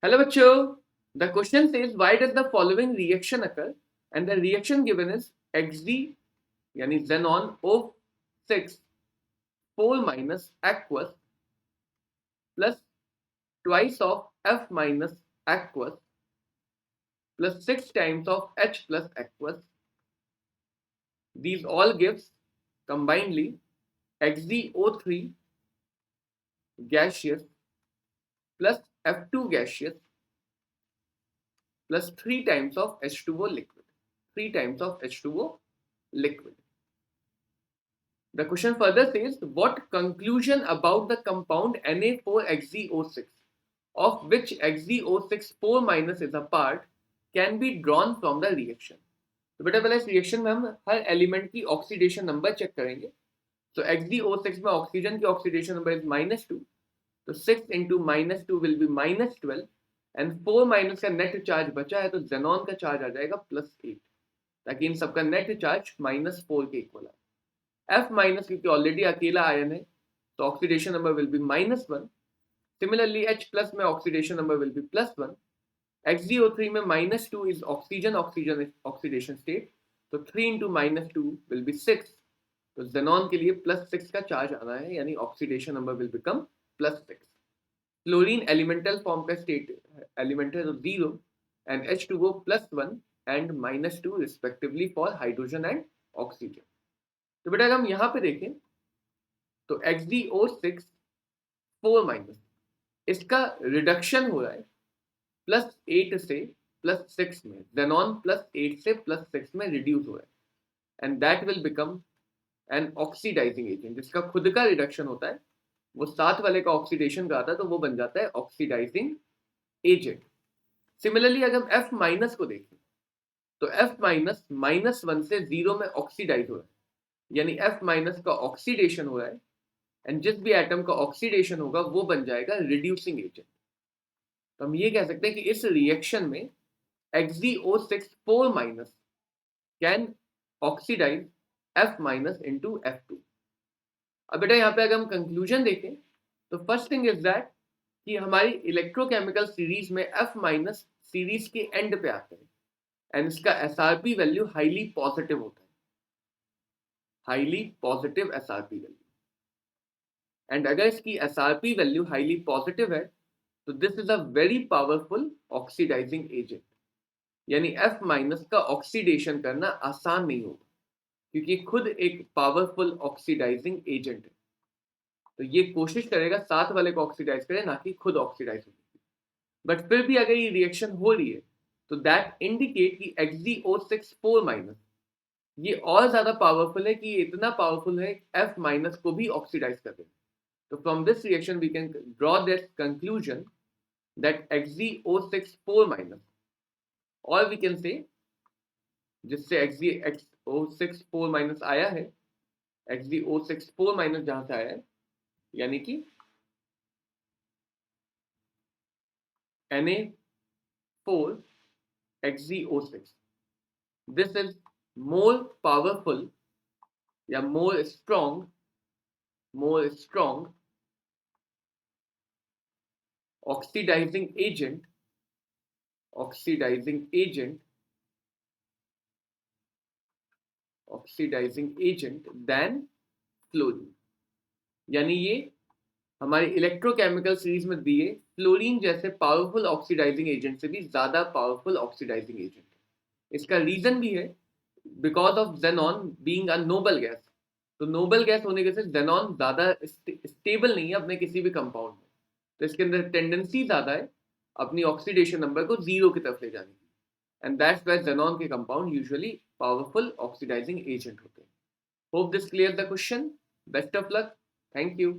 Hello bachcho. The question says why does the following reaction occur? And the reaction given is Xd yani xenon O6 pole minus aqueous plus twice of F minus aqueous plus 6 times of H plus aqueous. These all gives combinedly XdO3 gaseous plus F2 gaseous plus 3 times of H2O liquid. 3 times of H2O liquid. The question further says, what conclusion about the compound Na4XeO6, of which XeO6 4 minus is a part, can be drawn from the reaction? तो बेटा पहले इस reaction में हम हर element की oxidation number check करेंगे. तो XeO6 में ऑक्सीजन की ऑक्सीडेशन नंबर इज -2, तो 6 into -2 will be -12 and 4 minus का नेट चार्ज बचा है तो जेनॉन का चार्ज आ जाएगा +8, ताकि इन सबका नेट चार्ज -4 के इक्वल है. F माइनस क्योंकि ऑलरेडी अकेला आयन है तो oxidation number will be -1. Similarly H plus में oxidation number will be +1. XeO3 में -2 इज ऑक्सीजन ऑक्सीडेशन स्टेट, तो 3 इंटू -2 विल बी 6. तो जेनॉन के लिए +6 का चार्ज आना है, यानी oxidation number will become +6. Chlorine elemental form का स्टेट एलिमेंट है तो 0 and H2O +1 and -2 respectively for hydrogen and oxygen. तो बेटा अगर हम यहाँ पे देखें तो XdO6 4 माइनस, इसका रिडक्शन हो रहा है +8 से +6 में, जेनॉन +8 से +6 में रिड्यूस हो रहा है and that will become an oxidizing agent. जिसका खुद का रिडक्शन होता है वो साथ वाले का ऑक्सीडेशन कराता है तो वो बन जाता है ऑक्सीडाइजिंग एजेंट. सिमिलरली अगर हम F माइनस को देखें तो F माइनस -1 से 0 में ऑक्सीडाइज हो रहा है, यानी F माइनस का ऑक्सीडेशन हो रहा है एंड जिस भी एटम का ऑक्सीडेशन होगा वो बन जाएगा रिड्यूसिंग एजेंट. तो हम ये कह सकते हैं कि इस रिएक्शन में XeO6 4 minus can oxidize F minus into F2. अब बेटा यहाँ पे अगर हम कंक्लूजन देखें तो फर्स्ट थिंग इज दैट कि हमारी इलेक्ट्रोकेमिकल सीरीज में F माइनस सीरीज के एंड पे आते हैं एंड इसका SRP वैल्यू हाईली पॉजिटिव होता है, highly positive SRP value. And अगर इसकी SRP वैल्यू हाईली पॉजिटिव है तो this is a very powerful oxidizing agent, यानी F माइनस का ऑक्सीडेशन करना आसान नहीं होगा क्योंकि खुद एक पावरफुल ऑक्सीडाइजिंग एजेंट है. तो ये कोशिश करेगा साथ वाले को ऑक्सीडाइज करे, ना कि खुद ऑक्सीडाइज हो. बट फिर भी अगर ये रिएक्शन हो रही है तो दैट इंडिकेट कि XeO6 4 माइनस ये और ज्यादा पावरफुल है, कि ये इतना पावरफुल है F माइनस को भी ऑक्सीडाइज कर देगा. तो from this reaction we can draw this conclusion that XeO6 4 minus, और we can say जिससे XeO6 4 minus आया है, XeO6 4 minus जहां से आया है यानी कि Na4 XeO6, this is more powerful या more strong oxidizing agent than fluorine. यानी ये हमारी इलेक्ट्रोकेमिकल सीरीज में दिए फ्लोरीन जैसे पावरफुल ऑक्सीडाइजिंग एजेंट से भी ज्यादा पावरफुल ऑक्सीडाइजिंग एजेंट है. इसका रीजन भी है because of xenon being a noble gas. तो नोबल गैस होने के से जेनॉन ज्यादा स्टेबल नहीं है अपने किसी भी कंपाउंड में, तो इसके अंदर टेंडेंसी ज्यादा है अपनी ऑक्सीडेशन नंबर को 0 की तरफ ले जाने की, एंड दैट्स व्हाई जेनॉन के compound usually powerful oxidizing agent होते हैं. Hope this clear the question. Best of luck. Thank you.